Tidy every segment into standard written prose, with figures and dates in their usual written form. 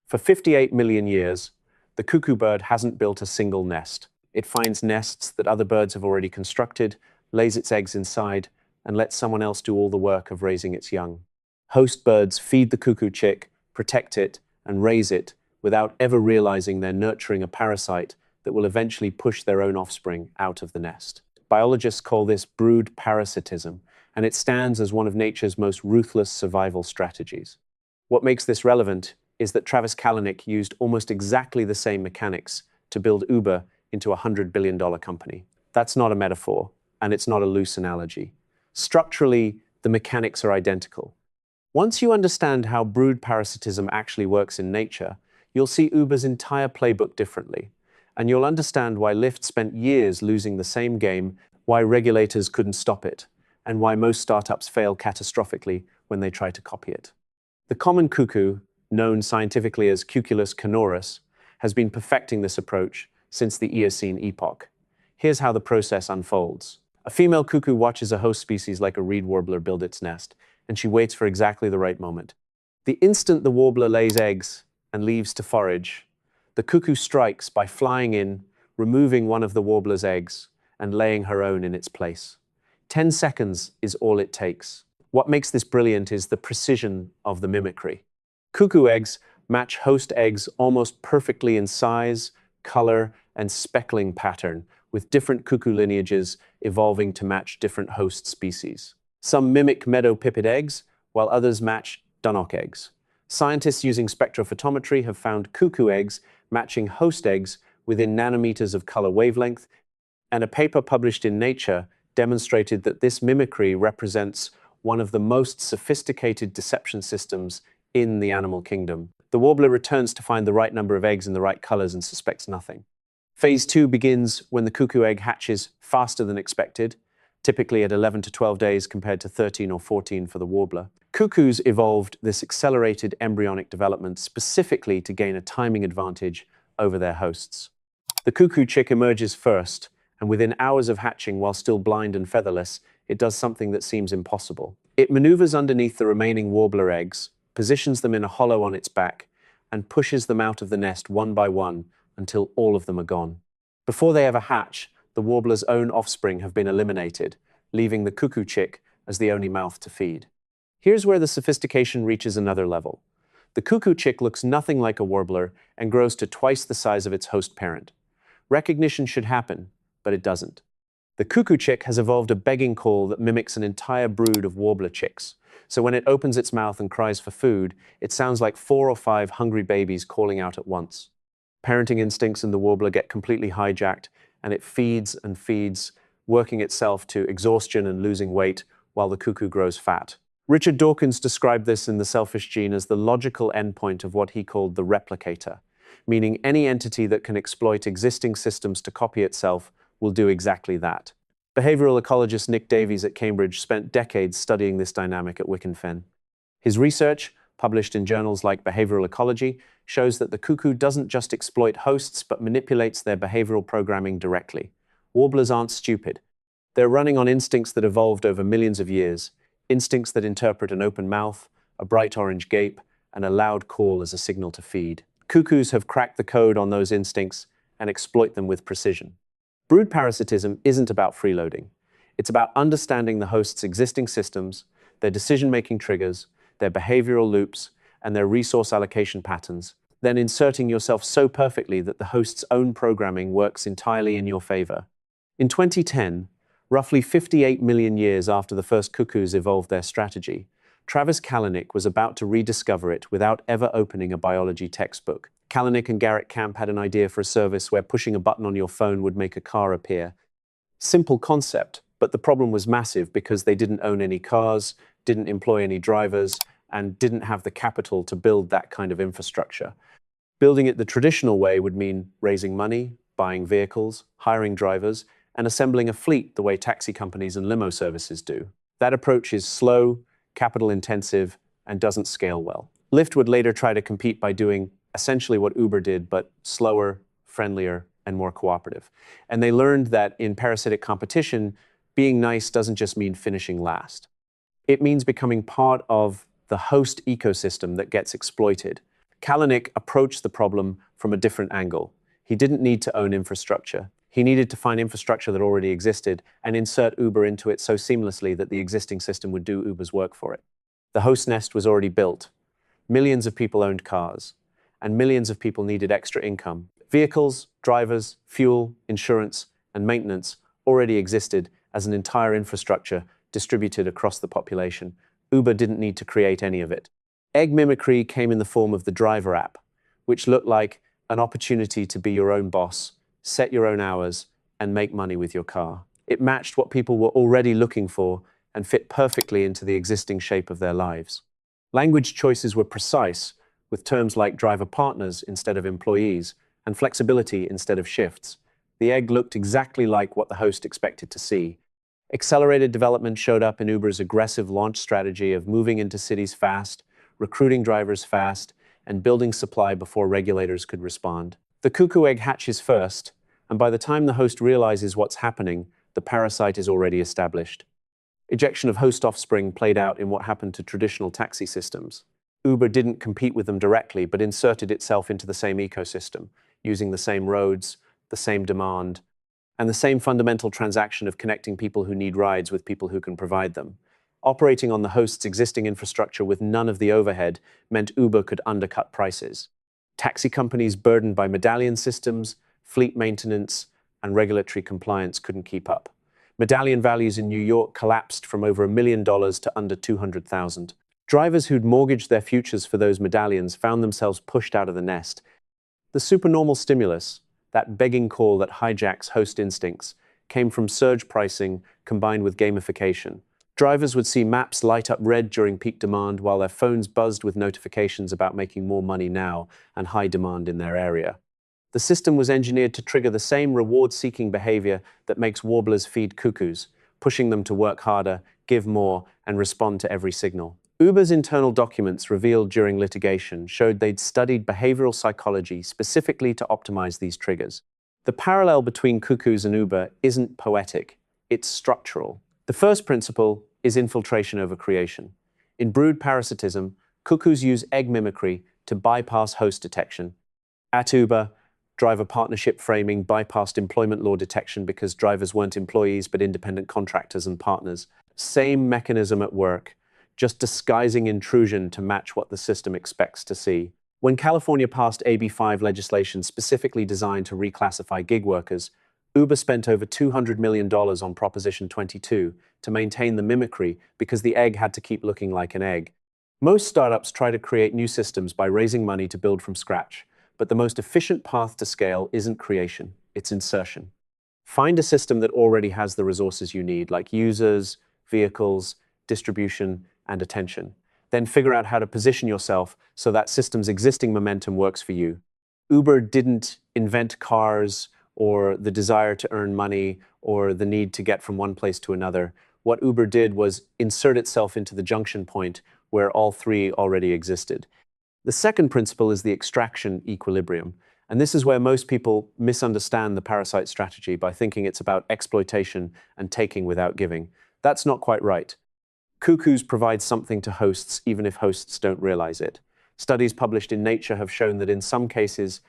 For 58 million years, the cuckoo bird hasn't built a single nest. It finds nests that other birds have already constructed, lays its eggs inside, and lets someone else do all the work of raising its young. Host birds feed the cuckoo chick, protect it, and raise it without ever realizing they're nurturing a parasite that will eventually push their own offspring out of the nest. Biologists call this brood parasitism, and it stands as one of nature's most ruthless survival strategies. What makes this relevant is that Kalanick used almost exactly the same mechanics to build Uber into a $100 billion company. That's not a metaphor, and it's not a loose analogy. Structurally, the mechanics are identical. Once you understand how brood parasitism actually works in nature, you'll see Uber's entire playbook differently, and you'll understand why Lyft spent years losing the same game, why regulators couldn't stop it, and why most startups fail catastrophically when they try to copy it. The common cuckoo, known scientifically as Cuckoo canorus, has been perfecting this approach since the Eocene epoch. Here's how the process unfolds. A female cuckoo watches a host species like a reed warbler build its nest, and she waits for exactly the right moment. The instant the warbler lays eggs and leaves to forage, the cuckoo strikes by flying in, removing one of the warbler's eggs, and laying her own in its place. 10 seconds is all it takes. What makes this brilliant is the precision of the mimicry. Cuckoo eggs match host eggs almost perfectly in size, color, and speckling pattern, with different cuckoo lineages evolving to match different host species. Some mimic meadow pipit eggs, while others match dunnock eggs. Scientists using spectrophotometry have found cuckoo eggs matching host eggs within nanometers of color wavelength, and a paper published in Nature demonstrated that this mimicry represents one of the most sophisticated deception systems in the animal kingdom. The warbler returns to find the right number of eggs in the right colors and suspects nothing. Phase 2 begins when the cuckoo egg hatches faster than expected, typically at 11 to 12 days compared to 13 or 14 for the warbler. Cuckoos evolved this accelerated embryonic development specifically to gain a timing advantage over their hosts. The cuckoo chick emerges first, and within hours of hatching, while still blind and featherless, it does something that seems impossible. It maneuvers underneath the remaining warbler eggs, positions them in a hollow on its back, and pushes them out of the nest one by one until all of them are gone. Before they ever hatch, the warbler's own offspring have been eliminated, leaving the cuckoo chick as the only mouth to feed. Here's where the sophistication reaches another level. The cuckoo chick looks nothing like a warbler and grows to twice the size of its host parent. Recognition should happen, but it doesn't. The cuckoo chick has evolved a begging call that mimics an entire brood of warbler chicks. So when it opens its mouth and cries for food, it sounds like 4 or 5 hungry babies calling out at once. Parenting instincts in the warbler get completely hijacked, and it feeds and feeds, working itself to exhaustion and losing weight while the cuckoo grows fat. Richard Dawkins described this in The Selfish Gene as the logical endpoint of what he called the replicator, meaning any entity that can exploit existing systems to copy itself will do exactly that. Behavioral ecologist Nick Davies at Cambridge spent decades studying this dynamic at Wick and Fen. His research, published in journals like Behavioral Ecology, shows that the cuckoo doesn't just exploit hosts but manipulates their behavioral programming directly. Warblers aren't stupid. They're running on instincts that evolved over millions of years, instincts that interpret an open mouth, a bright orange gape, and a loud call as a signal to feed. Cuckoos have cracked the code on those instincts and exploit them with precision. Brood parasitism isn't about freeloading. It's about understanding the host's existing systems, their decision-making triggers, their behavioral loops, and their resource allocation patterns, then inserting yourself so perfectly that the host's own programming works entirely in your favor. In 2010, roughly 58 million years after the first cuckoos evolved their strategy, Kalanick was about to rediscover it without ever opening a biology textbook. Kalanick and Garrett Camp had an idea for a service where pushing a button on your phone would make a car appear. Simple concept, but the problem was massive because they didn't own any cars, didn't employ any drivers, and didn't have the capital to build that kind of infrastructure. Building it the traditional way would mean raising money, buying vehicles, hiring drivers, and assembling a fleet the way taxi companies and limo services do. That approach is slow, capital-intensive, and doesn't scale well. Lyft would later try to compete by doing essentially what Uber did, but slower, friendlier, and more cooperative. And they learned that in parasitic competition, being nice doesn't just mean finishing last. It means becoming part of the host ecosystem that gets exploited. Kalanick approached the problem from a different angle. He didn't need to own infrastructure. He needed to find infrastructure that already existed and insert Uber into it so seamlessly that the existing system would do Uber's work for it. The host nest was already built. Millions of people owned cars, and millions of people needed extra income. Vehicles, drivers, fuel, insurance, and maintenance already existed as an entire infrastructure distributed across the population. Uber didn't need to create any of it. Egg mimicry came in the form of the driver app, which looked like an opportunity to be your own boss, set your own hours, and make money with your car. It matched what people were already looking for and fit perfectly into the existing shape of their lives. Language choices were precise, with terms like driver partners instead of employees, and flexibility instead of shifts. The egg looked exactly like what the host expected to see. Accelerated development showed up in Uber's aggressive launch strategy of moving into cities fast, recruiting drivers fast, and building supply before regulators could respond. The cuckoo egg hatches first, and by the time the host realizes what's happening, the parasite is already established. Ejection of host offspring played out in what happened to traditional taxi systems. Uber didn't compete with them directly, but inserted itself into the same ecosystem, using the same roads, the same demand, and the same fundamental transaction of connecting people who need rides with people who can provide them. Operating on the host's existing infrastructure with none of the overhead meant Uber could undercut prices. Taxi companies burdened by medallion systems, fleet maintenance, and regulatory compliance couldn't keep up. Medallion values in New York collapsed from over $1 million to under $200,000. Drivers who'd mortgaged their futures for those medallions found themselves pushed out of the nest. The supernormal stimulus, that begging call that hijacks host instincts, came from surge pricing combined with gamification. Drivers would see maps light up red during peak demand while their phones buzzed with notifications about making more money now and high demand in their area. The system was engineered to trigger the same reward-seeking behavior that makes warblers feed cuckoos, pushing them to work harder, give more, and respond to every signal. Uber's internal documents revealed during litigation showed they'd studied behavioral psychology specifically to optimize these triggers. The parallel between CUCKOOS and Uber isn't poetic, it's structural. The first principle is infiltration over creation. In brood parasitism, CUCKOOS use egg mimicry to bypass host detection. At Uber, driver partnership framing bypassed employment law detection because drivers weren't employees but independent contractors and partners. Same mechanism at work, just disguising intrusion to match what the system expects to see. When California passed AB 5 legislation specifically designed to reclassify gig workers, Uber spent over $200 million on Proposition 22 to maintain the mimicry because the egg had to keep looking like an egg. Most startups try to create new systems by raising money to build from scratch, but the most efficient path to scale isn't creation, it's insertion. Find a system that already has the resources you need, like users, vehicles, distribution, and attention. Then figure out how to position yourself so that system's existing momentum works for you. Uber didn't invent cars or the desire to earn money or the need to get from one place to another. What Uber did was insert itself into the junction point where all three already existed. The second principle is the extraction equilibrium, and this is where most people misunderstand the parasite strategy by thinking it's about exploitation and taking without giving. That's not quite right. Cuckoos provide something to hosts even if hosts don't realize it. Studies published in Nature have shown that in some cases,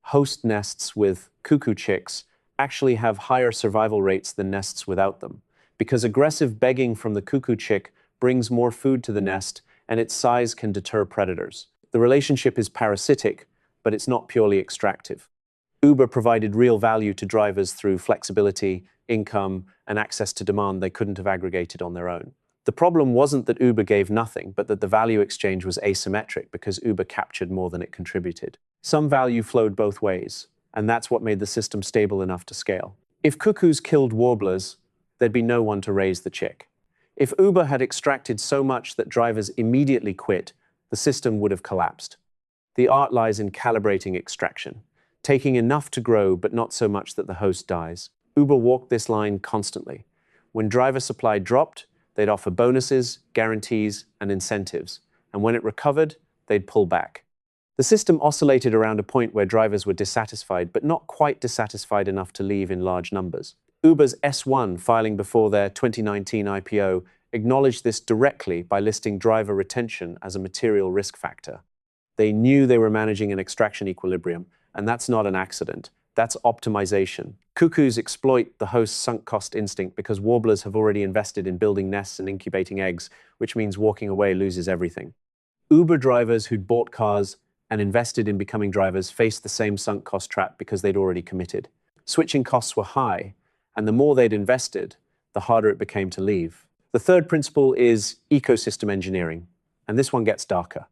host nests with cuckoo chicks actually have higher survival rates than nests without them, because aggressive begging from the cuckoo chick brings more food to the nest and its size can deter predators. The relationship is parasitic, but it's not purely extractive. Uber provided real value to drivers through flexibility, income, and access to demand they couldn't have aggregated on their own. The problem wasn't that Uber gave nothing, but that the value exchange was asymmetric because Uber captured more than it contributed. Some value flowed both ways, and that's what made the system stable enough to scale. If cuckoos killed warblers, there'd be no one to raise the chick. If Uber had extracted so much that drivers immediately quit, the system would have collapsed. The art lies in calibrating extraction, taking enough to grow but not so much that the host dies. Uber walked this line constantly. When driver supply dropped, they'd offer bonuses, guarantees, and incentives, and when it recovered, they'd pull back. The system oscillated around a point where drivers were dissatisfied, but not quite dissatisfied enough to leave in large numbers. Uber's S1 filing before their 2019 IPO acknowledged this directly by listing driver retention as a material risk factor. They knew they were managing an extraction equilibrium, and that's not an accident. That's optimization. Cuckoos exploit the host's sunk cost instinct because warblers have already invested in building nests and incubating eggs, which means walking away loses everything. Uber drivers who'd bought cars and invested in becoming drivers faced the same sunk cost trap because they'd already committed. Switching costs were high, and the more they'd invested, the harder it became to leave. The third principle is ecosystem engineering, and this one gets darker.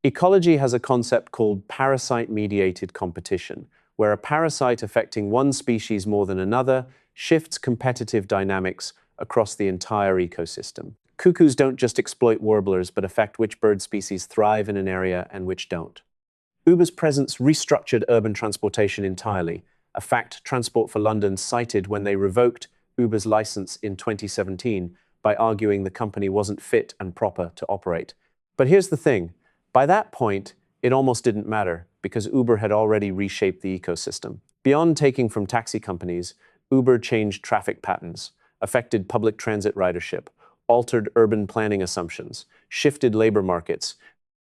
Ecology has a concept called parasite-mediated competition, where a parasite affecting one species more than another shifts competitive dynamics across the entire ecosystem. Cuckoos don't just exploit warblers, but affect which bird species thrive in an area and which don't. Uber's presence restructured urban transportation entirely, a fact Transport for London cited when they revoked Uber's license in 2017 by arguing the company wasn't fit and proper to operate. But here's the thing. By that point, it almost didn't matter because Uber had already reshaped the ecosystem. Beyond taking from taxi companies, Uber changed traffic patterns, affected public transit ridership, altered urban planning assumptions, shifted labor markets,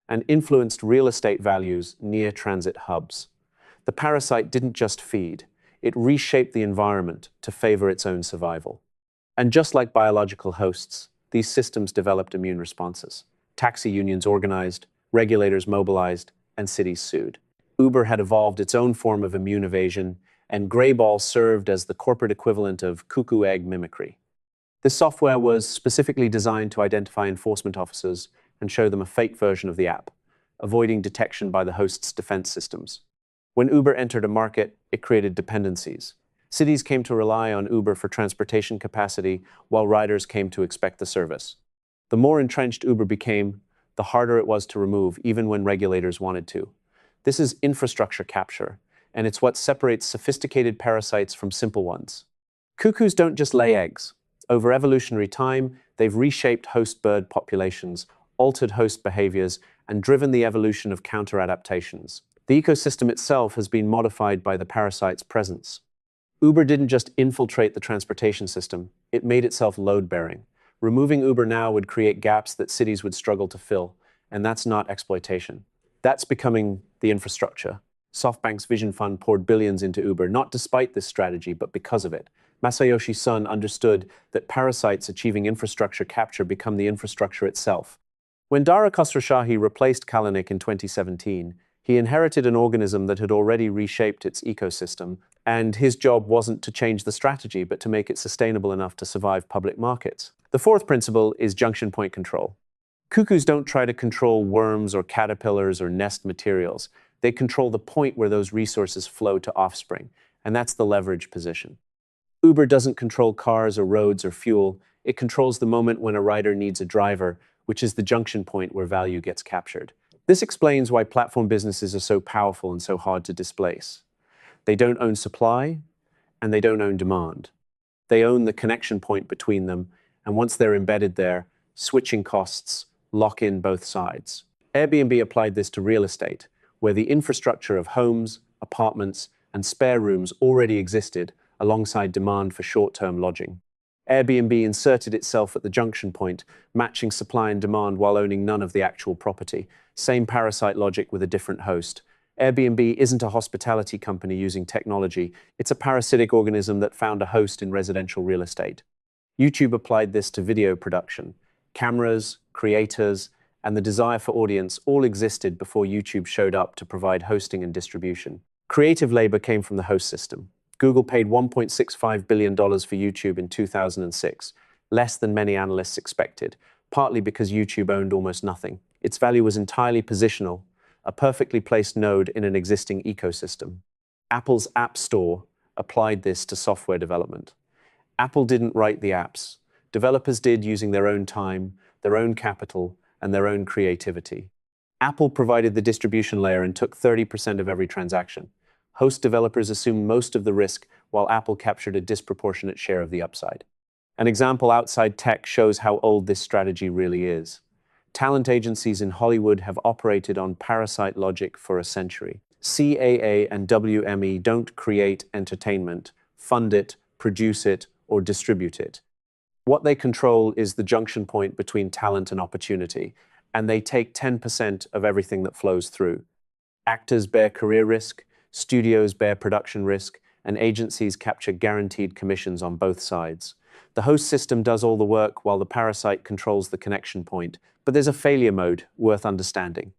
and influenced real estate values near transit hubs. The parasite didn't just feed, it reshaped the environment to favor its own survival. And just like biological hosts, these systems developed immune responses. Taxi unions organized, regulators mobilized, and cities sued. Uber had evolved its own form of immune evasion, and Greyball served as the corporate equivalent of cuckoo egg mimicry. This software was specifically designed to identify enforcement officers and show them a fake version of the app, avoiding detection by the host's defense systems. When Uber entered a market, it created dependencies. Cities came to rely on Uber for transportation capacity, while riders came to expect the service. The more entrenched Uber became, the harder it was to remove, even when regulators wanted to. This is infrastructure capture, and it's what separates sophisticated parasites from simple ones. Cuckoos don't just lay eggs. Over evolutionary time, they've reshaped host bird populations, altered host behaviors, and driven the evolution of counter-adaptations. The ecosystem itself has been modified by the parasite's presence. Uber didn't just infiltrate the transportation system, it made itself load-bearing. Removing Uber now would create gaps that cities would struggle to fill, and that's not exploitation. That's becoming the infrastructure. SoftBank's Vision Fund poured billions into Uber, not despite this strategy, but because of it. Masayoshi Son understood that parasites achieving infrastructure capture become the infrastructure itself. When Dara Khosrowshahi replaced Kalanick in 2017, he inherited an organism that had already reshaped its ecosystem, and his job wasn't to change the strategy, but to make it sustainable enough to survive public markets. The fourth principle is junction point control. Cuckoos don't try to control worms or caterpillars or nest materials. They control the point where those resources flow to offspring, and that's the leverage position. Uber doesn't control cars or roads or fuel. It controls the moment when a rider needs a driver, which is the junction point where value gets captured. This explains why platform businesses are so powerful and so hard to displace. They don't own supply, and they don't own demand. They own the connection point between them, and once they're embedded there, switching costs lock in both sides. Airbnb applied this to real estate, where the infrastructure of homes, apartments, and spare rooms already existed alongside demand for short-term lodging. Airbnb inserted itself at the junction point, matching supply and demand while owning none of the actual property. Same parasite logic with a different host. Airbnb isn't a hospitality company using technology. It's a parasitic organism that found a host in residential real estate. YouTube applied this to video production. Cameras, creators, and the desire for audience all existed before YouTube showed up to provide hosting and distribution. Creative labor came from the host system. Google paid $1.65 billion for YouTube in 2006, less than many analysts expected, partly because YouTube owned almost nothing. Its value was entirely positional, a perfectly placed node in an existing ecosystem. Apple's App Store applied this to software development. Apple didn't write the apps. Developers did using their own time, their own capital, and their own creativity. Apple provided the distribution layer and took 30% of every transaction. Host developers assumed most of the risk, while Apple captured a disproportionate share of the upside. An example outside tech shows how old this strategy really is. Talent agencies in Hollywood have operated on parasite logic for a century. CAA and WME don't create entertainment, fund it, produce it, or distribute it. What they control is the junction point between talent and opportunity. and they take 10% of everything that flows through. Actors bear career risk, studios bear production risk, and agencies capture guaranteed commissions on both sides. The host system does all the work while the parasite controls the connection point, but there's a failure mode worth understanding.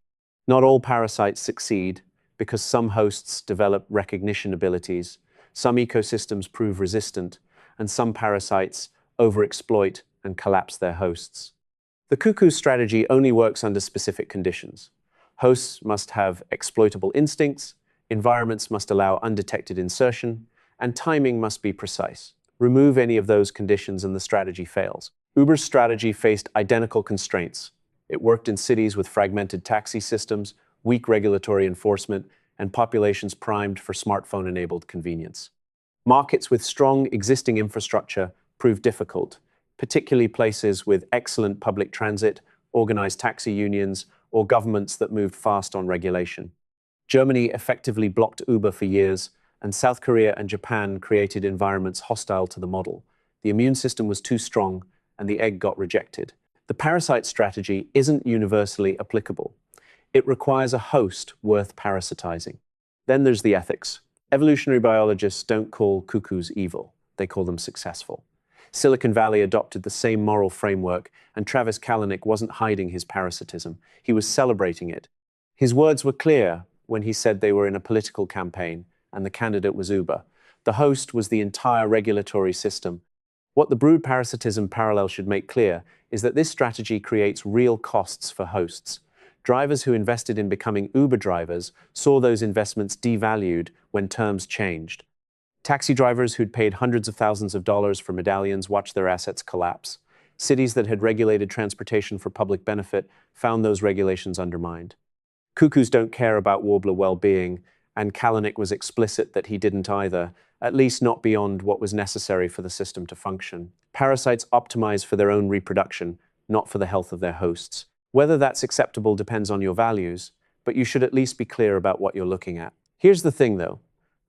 Not all parasites succeed because some hosts develop recognition abilities, some ecosystems prove resistant, and some parasites overexploit and collapse their hosts. The cuckoo strategy only works under specific conditions. Hosts must have exploitable instincts, environments must allow undetected insertion, and timing must be precise. Remove any of those conditions and the strategy fails. Uber's strategy faced identical constraints. It worked in cities with fragmented taxi systems, weak regulatory enforcement, and populations primed for smartphone-enabled convenience. Markets with strong existing infrastructure proved difficult, particularly places with excellent public transit, organized taxi unions, or governments that moved fast on regulation. Germany effectively blocked Uber for years, and South Korea and Japan created environments hostile to the model. The immune system was too strong, and the egg got rejected. The parasite strategy isn't universally applicable. It requires a host worth parasitizing. Then there's the ethics. Evolutionary biologists don't call cuckoos evil. They call them successful. Silicon Valley adopted the same moral framework, and Travis Kalanick wasn't hiding his parasitism. He was celebrating it. His words were clear when he said they were in a political campaign, and the candidate was Uber. The host was the entire regulatory system. What the brood parasitism parallel should make clear is that this strategy creates real costs for hosts. Drivers who invested in becoming Uber drivers saw those investments devalued when terms changed. Taxi drivers who'd paid hundreds of thousands of dollars for medallions watched their assets collapse. Cities that had regulated transportation for public benefit found those regulations undermined. Cuckoos don't care about warbler well-being, and Kalanick was explicit that he didn't either, at least not beyond what was necessary for the system to function. Parasites optimize for their own reproduction, not for the health of their hosts. Whether that's acceptable depends on your values, but you should at least be clear about what you're looking at. Here's the thing, though.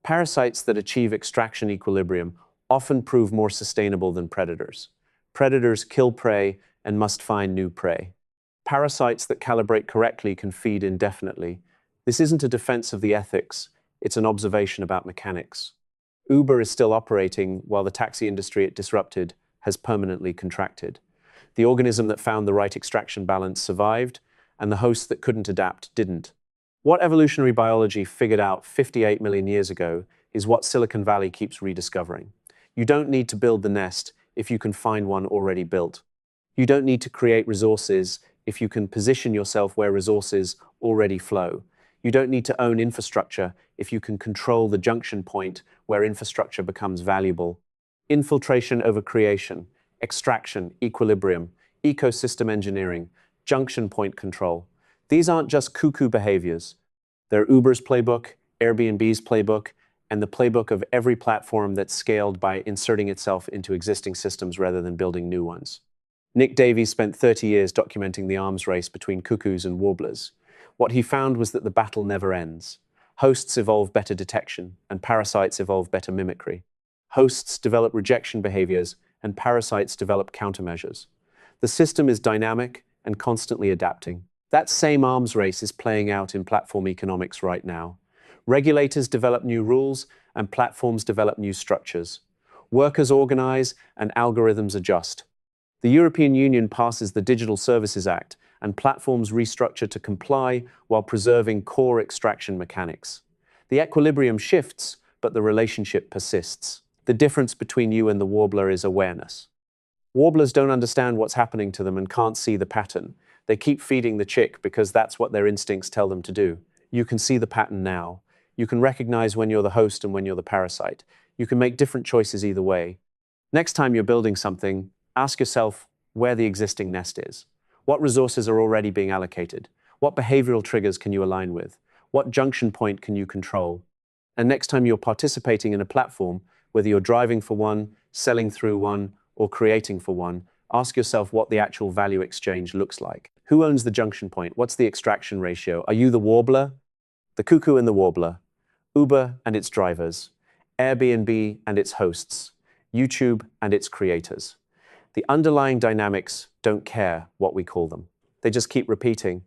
Parasites that achieve extraction equilibrium often prove more sustainable than predators. Predators kill prey and must find new prey. Parasites that calibrate correctly can feed indefinitely. This isn't a defense of the ethics, it's an observation about mechanics. Uber is still operating while the taxi industry it disrupted has permanently contracted. The organism that found the right extraction balance survived, and the host that couldn't adapt didn't. What evolutionary biology figured out 58 million years ago is what Silicon Valley keeps rediscovering. You don't need to build the nest if you can find one already built. You don't need to create resources if you can position yourself where resources already flow. You don't need to own infrastructure if you can control the junction point where infrastructure becomes valuable. Infiltration over creation, extraction, equilibrium, ecosystem engineering, junction point control. These aren't just cuckoo behaviors. They're Uber's playbook, Airbnb's playbook, and the playbook of every platform that's scaled by inserting itself into existing systems rather than building new ones. Nick Davies spent 30 years documenting the arms race between cuckoos and warblers. What he found was that the battle never ends. Hosts evolve better detection, and parasites evolve better mimicry. Hosts develop rejection behaviors, and parasites develop countermeasures. The system is dynamic and constantly adapting. That same arms race is playing out in platform economics right now. Regulators develop new rules, and platforms develop new structures. Workers organize, and algorithms adjust. The European Union passes the Digital Services Act, and platforms restructure to comply while preserving core extraction mechanics. The equilibrium shifts, but the relationship persists. The difference between you and the warbler is awareness. Warblers don't understand what's happening to them and can't see the pattern. They keep feeding the chick because that's what their instincts tell them to do. You can see the pattern now. You can recognize when you're the host and when you're the parasite. You can make different choices either way. Next time you're building something, ask yourself where the existing nest is. What resources are already being allocated? What behavioral triggers can you align with? What junction point can you control? And next time you're participating in a platform, whether you're driving for one, selling through one, or creating for one, ask yourself what the actual value exchange looks like. Who owns the junction point? What's the extraction ratio? Are you the warbler? The cuckoo and the warbler. Uber and its drivers. Airbnb and its hosts. YouTube and its creators. The underlying dynamics don't care what we call them. They just keep repeating.